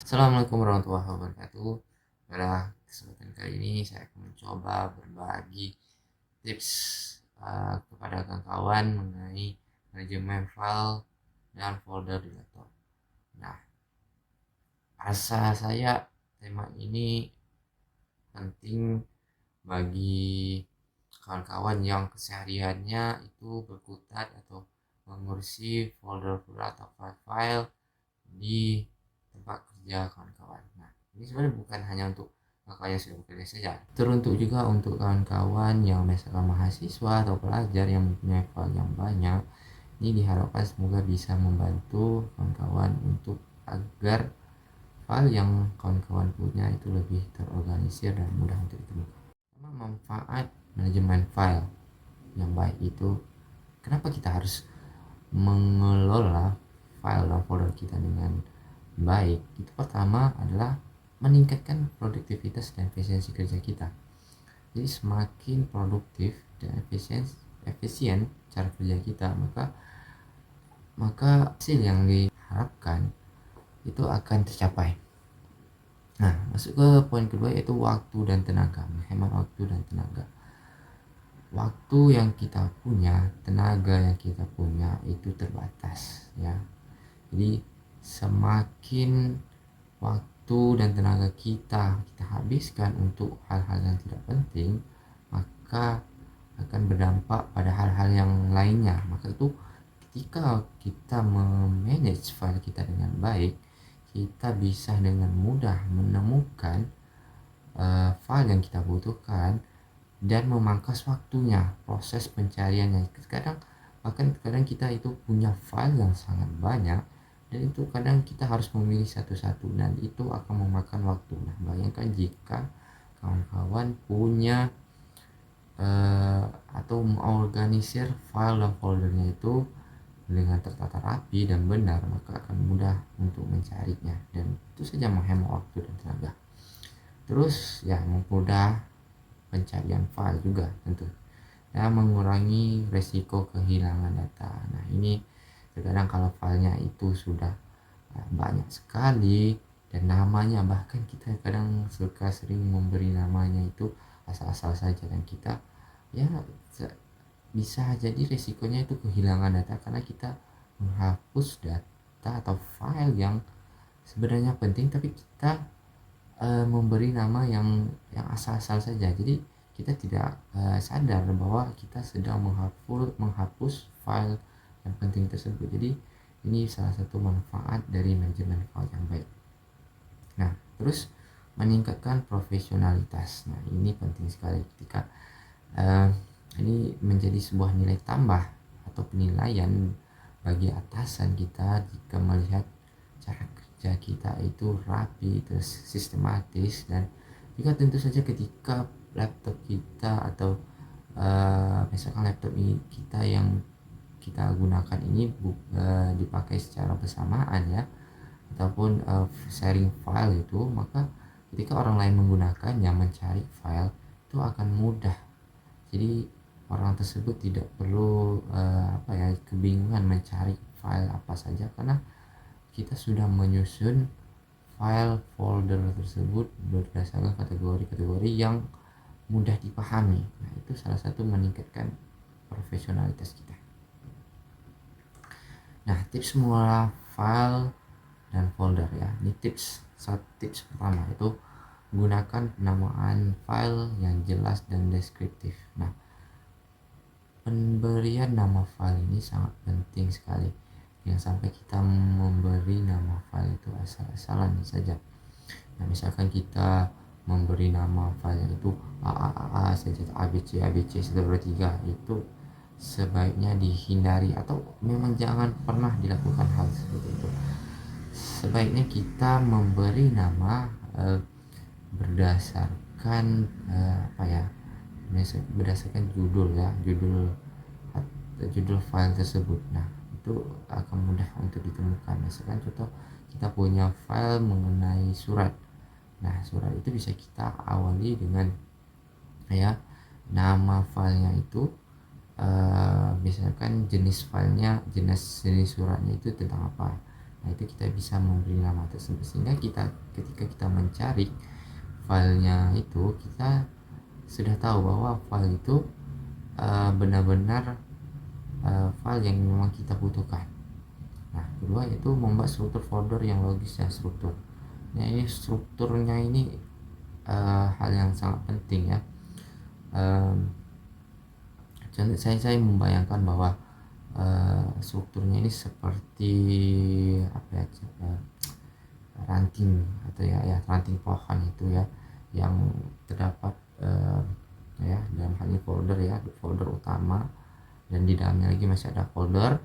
Assalamualaikum warahmatullahi wabarakatuh. Pada kesempatan kali ini saya akan mencoba berbagi tips kepada kawan-kawan mengenai manajemen file dan folder di laptop. Nah, rasa saya tema ini penting bagi kawan-kawan yang kesehariannya itu berkutat atau mengurusi folder-folder atau file-file di tempat kerja kawan-kawan. Nah, ini sebenarnya bukan hanya untuk kawan yang sudah bekerja saja, teruntuk juga untuk kawan-kawan yang misalkan mahasiswa atau pelajar yang mempunyai file yang banyak. Ini diharapkan semoga bisa membantu kawan-kawan untuk agar file yang kawan-kawan punya itu lebih terorganisir dan mudah untuk ditemukan. Pertama, manfaat manajemen file yang baik itu, kenapa kita harus mengelola file dan folder kita dengan baik? Itu pertama adalah meningkatkan produktivitas dan efisiensi kerja kita. Jadi semakin produktif dan efisien cara kerja kita, maka hasil yang diharapkan itu akan tercapai. Nah, masuk ke poin kedua, yaitu waktu dan tenaga. Menghemat waktu dan tenaga. Waktu yang kita punya, tenaga yang kita punya itu terbatas, ya. Jadi semakin waktu dan tenaga kita habiskan untuk hal-hal yang tidak penting, maka akan berdampak pada hal-hal yang lainnya. Maka itu, ketika kita memanage file kita dengan baik, kita bisa dengan mudah menemukan file yang kita butuhkan dan memangkas waktunya proses pencariannya. Kadang kita itu punya file yang sangat banyak, dan itu kadang kita harus memilih satu-satu, dan itu akan memakan waktu. Nah, bayangkan jika kawan-kawan punya atau mengorganisir file dan foldernya itu dengan tertata rapi dan benar, maka akan mudah untuk mencarinya, dan itu saja menghemat waktu dan tenaga. Terus ya, mempermudah pencarian file juga tentu, dan mengurangi resiko kehilangan data. Nah, ini terkadang kalau filenya itu sudah banyak sekali dan namanya, bahkan kita kadang sering memberi namanya itu asal-asal saja, dan kita ya bisa jadi resikonya itu kehilangan data karena kita menghapus data atau file yang sebenarnya penting, tapi kita memberi nama yang asal-asal saja. Jadi kita tidak sadar bahwa kita sedang menghapus file yang penting tersebut. Jadi ini salah satu manfaat dari manajemen file yang baik. Nah, terus meningkatkan profesionalitas. Nah, ini penting sekali ketika ini menjadi sebuah nilai tambah atau penilaian bagi atasan kita jika melihat cara kerja kita itu rapi, terus sistematis, dan juga tentu saja ketika laptop kita atau misalkan laptop kita yang kita gunakan ini dipakai secara bersamaan, ya, ataupun sharing file itu, maka ketika orang lain menggunakannya mencari file itu akan mudah. Jadi orang tersebut tidak perlu kebingungan mencari file apa saja, karena kita sudah menyusun file folder tersebut berdasarkan kategori-kategori yang mudah dipahami. Nah, itu salah satu meningkatkan profesionalitas kita. Nah, tips mengelola file dan folder, ya. Ini tips pertama itu gunakan penamaan file yang jelas dan deskriptif. Nah, pemberian nama file ini sangat penting sekali. Yang sampai kita memberi nama file itu asal-asalan saja. Nah, misalkan kita memberi nama file itu AAA saja, ABC 1 2 3, itu sebaiknya dihindari, atau memang jangan pernah dilakukan hal seperti itu. Sebaiknya kita memberi nama berdasarkan berdasarkan judul, ya, judul file tersebut. Nah, itu akan mudah untuk ditemukan. Misalkan contoh, kita punya file mengenai surat. Nah, surat itu bisa kita awali dengan nama filenya itu misalkan jenis filenya, jenis suratnya itu tentang apa. Nah, itu kita bisa memberi nama tersebut, sehingga ketika kita mencari filenya itu, kita sudah tahu bahwa file itu benar-benar file yang memang kita butuhkan. Nah, kedua itu membuat struktur folder yang logis dan struktur. Nah, ini strukturnya ini hal yang sangat penting ya. Contoh saya membayangkan bahwa strukturnya ini seperti apa ya, ranting atau ya ranting pohon itu ya, yang terdapat ya dalam hal ini folder ya, folder utama, dan di dalamnya lagi masih ada folder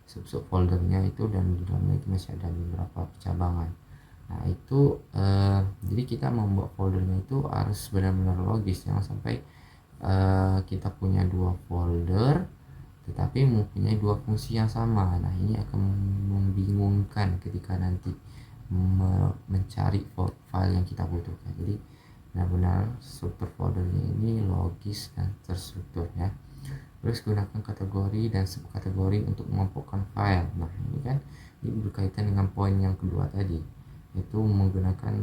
sub foldernya itu, dan di dalamnya lagi masih ada beberapa cabangan. Nah itu jadi kita membuat foldernya itu harus benar-benar logis, jangan sampai kita punya dua folder tetapi mempunyai dua fungsi yang sama. Nah ini akan membingungkan ketika nanti mencari file yang kita butuhkan. Jadi benar-benar struktur foldernya ini logis dan terstruktur ya. Terus gunakan kategori dan subkategori untuk mengelompokkan file. Nah ini kan ini berkaitan dengan poin yang kedua tadi, itu menggunakan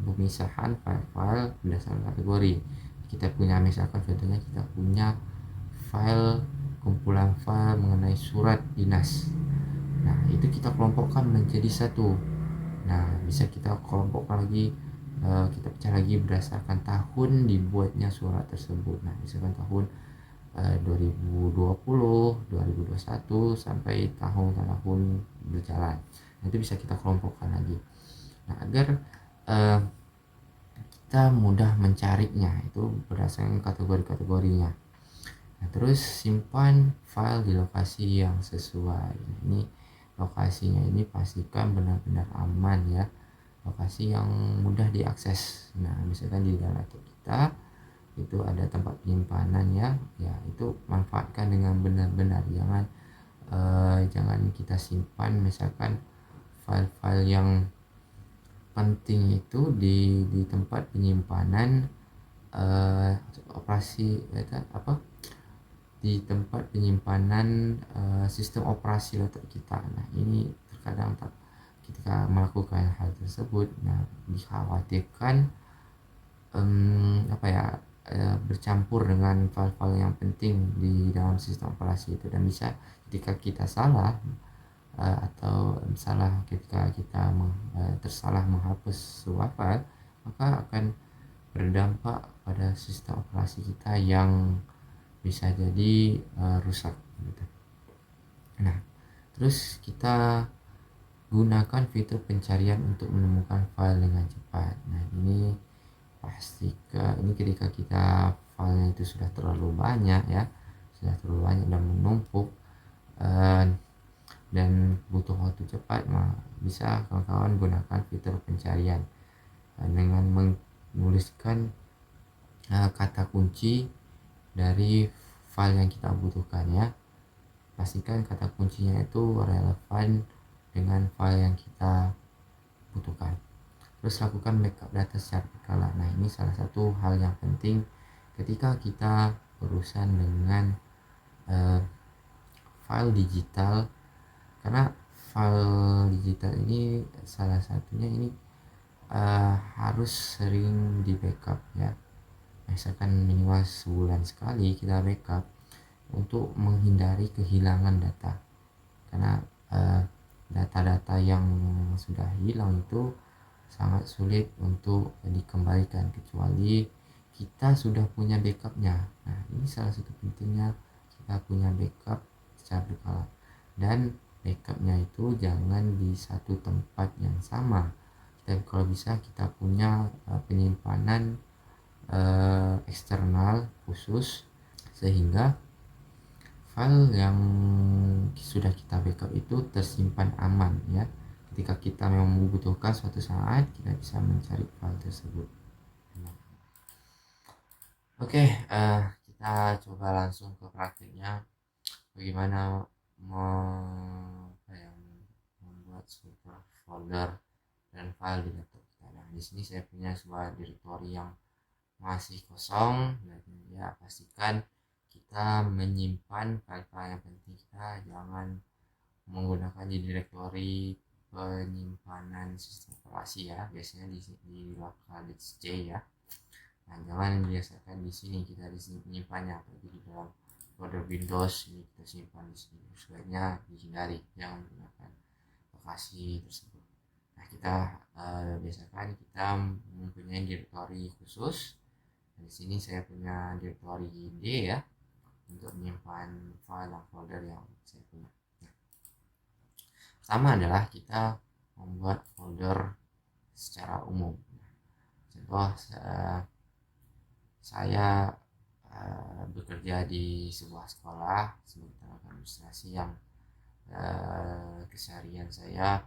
pemisahan file-file berdasarkan kategori. Kita punya, misalkan contohnya kita punya file, kumpulan file mengenai surat dinas. Nah itu kita kelompokkan menjadi satu. Nah bisa kita kelompokkan lagi, kita pecah lagi berdasarkan tahun dibuatnya surat tersebut. Nah misalkan tahun 2020, 2021 sampai tahun-tahun berjalan. Nah, itu bisa kita kelompokkan lagi. Nah agar kita mudah mencarinya itu berdasarkan kategori-kategorinya. Nah, terus simpan file di lokasi yang sesuai. Ini lokasinya ini pastikan benar-benar aman ya, lokasi yang mudah diakses. Nah misalkan di dalam laptop kita itu ada tempat penyimpanan ya itu manfaatkan dengan benar-benar, jangan kita simpan misalkan file-file yang penting itu di tempat penyimpanan operasi di tempat penyimpanan sistem operasi laptop kita. Nah ini terkadang ketika melakukan hal tersebut, nah dikhawatirkan bercampur dengan file-file yang penting di dalam sistem operasi itu, dan bisa ketika kita salah atau salah ketika kita tersalah menghapus sebuah file, maka akan berdampak pada sistem operasi kita yang bisa jadi rusak gitu. Nah terus kita gunakan fitur pencarian untuk menemukan file dengan cepat. Nah ini pastikan ini ketika kita filenya itu sudah terlalu banyak ya, dan menumpuk dan butuh waktu cepat, bisa kawan-kawan gunakan fitur pencarian dengan menuliskan kata kunci dari file yang kita butuhkan ya. Pastikan kata kuncinya itu relevan dengan file yang kita butuhkan. Terus lakukan backup data secara berkala. Nah ini salah satu hal yang penting ketika kita berurusan dengan file digital, karena file digital ini salah satunya ini harus sering di backup ya. Misalkan minimal sebulan sekali kita backup untuk menghindari kehilangan data, karena data-data yang sudah hilang itu sangat sulit untuk dikembalikan kecuali kita sudah punya backupnya. Nah ini salah satu pentingnya kita punya backup secara berkala, dan backupnya itu jangan di satu tempat yang sama. Kalau bisa kita punya penyimpanan eksternal khusus, sehingga file yang sudah kita backup itu tersimpan aman ya. Ketika kita memang membutuhkan suatu saat, kita bisa mencari file tersebut. Oke, kita coba langsung ke praktiknya, bagaimana membuat sebuah folder dan file di laptop kita. Nah, di sini saya punya sebuah directory yang masih kosong, dan ya pastikan kita menyimpan file-file yang penting kita, jangan menggunakan di directory penyimpanan sistem operasi ya, biasanya di local disk C ya. Nah, jangan biasakan di sini kita di sini menyimpannya, apalagi di dalam folder Windows ini kita simpan di sini. Sebaiknya dihindari, jangan menggunakan lokasi tersebut. Nah, kita biasakan kita mempunyai directory khusus. Di sini saya punya directory D ya, untuk menyimpan file dan folder yang saya punya. Nah, pertama adalah kita membuat folder secara umum. Contoh, saya bekerja di sebuah sekolah sebagai tenaga administrasi yang keseharian saya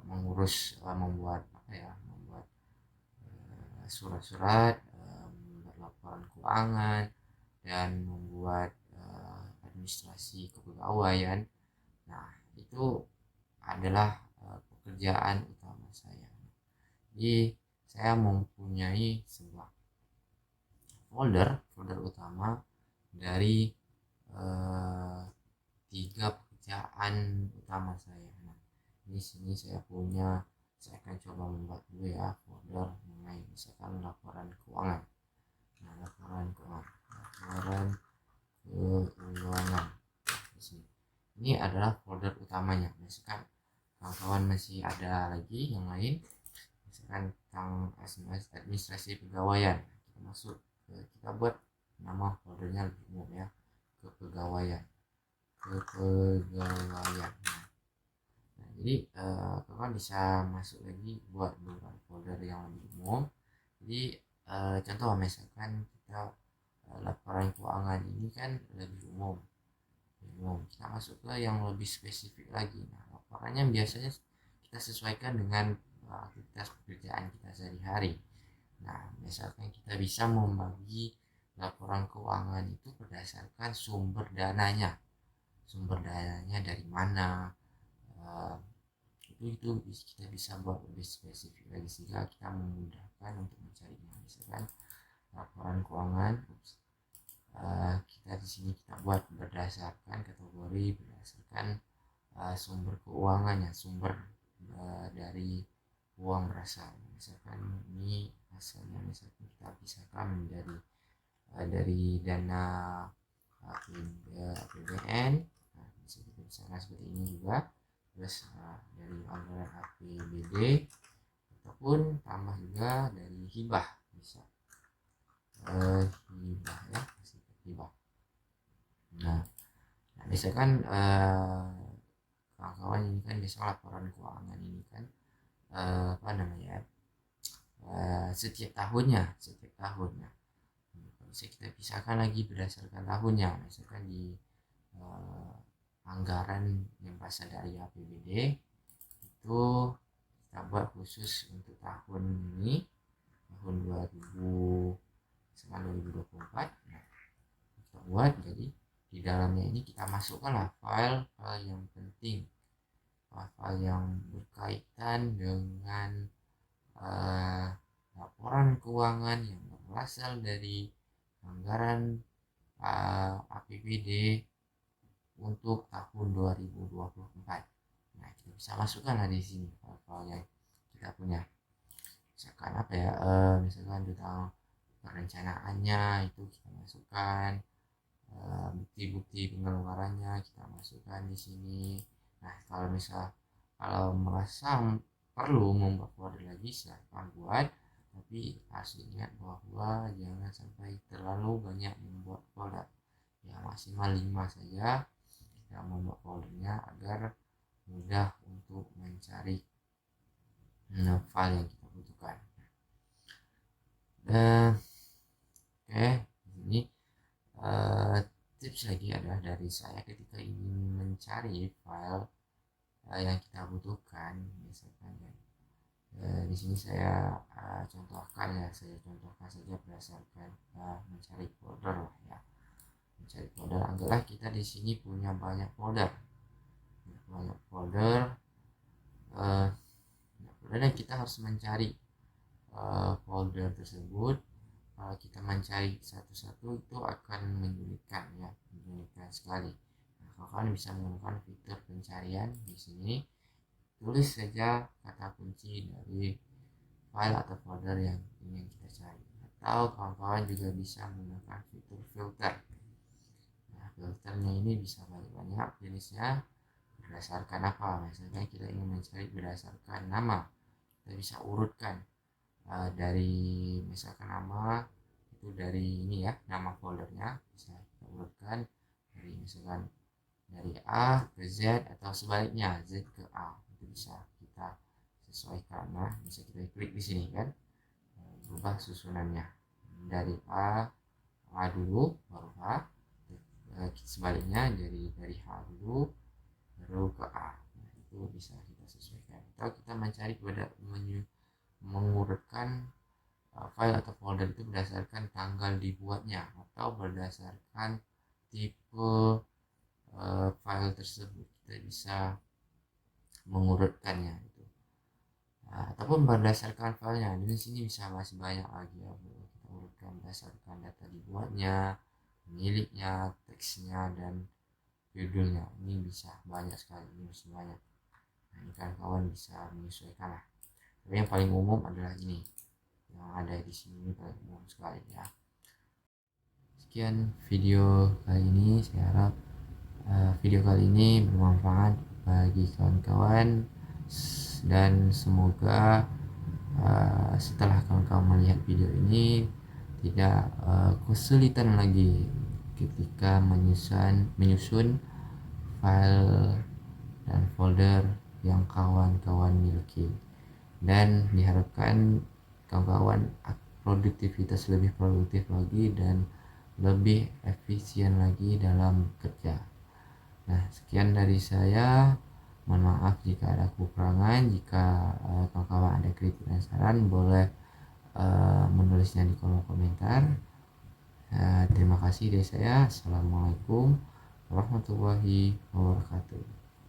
mengurus membuat surat-surat, membuat laporan keuangan, dan membuat administrasi kepegawaian. Nah, itu adalah pekerjaan utama saya. Jadi saya mempunyai sebuah folder utama dari 3 pekerjaan utama saya. Nah, di sini saya akan coba membuat dulu ya folder mengenai misalkan laporan keuangan. Nah, laporan keuangan di sini. Ini adalah folder utamanya. Misalkan kawan-kawan masih ada lagi yang lain, misalkan tentang administrasi pegawaian, kita buat nama foldernya lebih umum ya, kepegawaian. Nah, jadi kawan bisa masuk lagi buat beberapa folder yang lebih umum. Jadi contoh misalkan kita laporan keuangan ini kan lebih umum, kita masuk ke yang lebih spesifik lagi. Nah, laporannya biasanya kita sesuaikan dengan aktivitas pekerjaan kita sehari-hari. Nah, misalkan kita bisa membagi laporan keuangan itu berdasarkan sumber dananya dari mana, itu kita bisa buat lebih spesifik lagi sehingga kita memudahkan untuk mencarinya. Misalkan laporan keuangan, kita di sini kita buat berdasarkan kategori, berdasarkan sumber keuangannya, sumber dari uang berasal. Misalkan ini asalnya misalkan kita pisahkan dari dana APBN, nah, bisa kita pisahkan seperti ini juga. Terus dari anggaran APBD ataupun tambah juga dari hibah, bisa hibah ya, hibah. Nah, misalkan kawan-kawan ini kan biasa laporan keuangan ini kan setiap tahunnya bisa kita pisahkan lagi berdasarkan tahunnya. Misalkan di anggaran yang berasal dari APBD itu kita buat khusus untuk tahun ini, tahun 2024. Nah, kita buat jadi di dalamnya ini kita masukkanlah file yang penting, file yang berkaitan dengan laporan keuangan yang berasal dari anggaran APBD untuk tahun 2024. Nah, kita bisa masukkan di sini file yang kita punya. Misalkan misalkan tentang perencanaannya itu kita masukkan, bukti-bukti pengeluarannya kita masukkan di sini. Nah, kalau merasa perlu membuat folder lagi, silahkan buat, tapi harus ingat bahwa jangan sampai terlalu banyak membuat folder ya, maksimal 5 saja kita membuat foldernya agar mudah untuk mencari file yang kita butuhkan. Dan ini tips lagi adalah dari saya ketika ingin mencari file yang kita butuhkan. Misalkan di sini saya contohkan saja berdasarkan mencari folder ya. Mencari folder, anggaplah kita di sini punya banyak folder dan kita harus mencari folder tersebut. Kalau kita mencari satu-satu itu akan menyulitkan sekali. Nah, kalian bisa menggunakan fitur pencarian di sini. tulis saja kata kunci dari file atau folder yang ingin kita cari, atau kawan-kawan juga bisa menggunakan fitur filter. Nah, filternya ini bisa banyak jenisnya berdasarkan apa. Misalnya kita ingin mencari berdasarkan nama, kita bisa urutkan dari misalkan nama itu dari ini ya, nama foldernya bisa kita urutkan dari misalkan dari A ke Z atau sebaliknya Z ke A, itu bisa kita sesuaikan. Nah, bisa kita klik di sini kan, berubah susunannya dari A dulu baru H, sebaliknya dari H dulu baru ke A. Nah, itu bisa kita sesuaikan. Atau kita mencari pada mengurutkan file atau folder itu berdasarkan tanggal dibuatnya atau berdasarkan tipe file tersebut, kita bisa mengurutkannya itu. Nah, ataupun berdasarkan filenya, di sini bisa masih banyak lagi ya, kita urutkan berdasarkan data dibuatnya, miliknya, teksnya, dan judulnya. Ini bisa banyak sekali, ini bisa banyak. Nah, ini kawan-kawan bisa menyesuaikan lah. Tapi yang paling umum adalah ini yang ada di sini, paling umum sekali ya. Sekian video kali ini, saya harap video kali ini bermanfaat bagi kawan-kawan, dan semoga setelah kawan-kawan melihat video ini tidak kesulitan lagi ketika menyusun file dan folder yang kawan-kawan miliki, dan diharapkan kawan-kawan produktivitas lebih produktif lagi dan lebih efisien lagi dalam kerja. Nah, sekian dari saya. Mohon maaf jika ada kekurangan. Jika kawan-kawan ada kritik dan saran, boleh menulisnya di kolom komentar. Terima kasih dari saya. Assalamualaikum warahmatullahi wabarakatuh.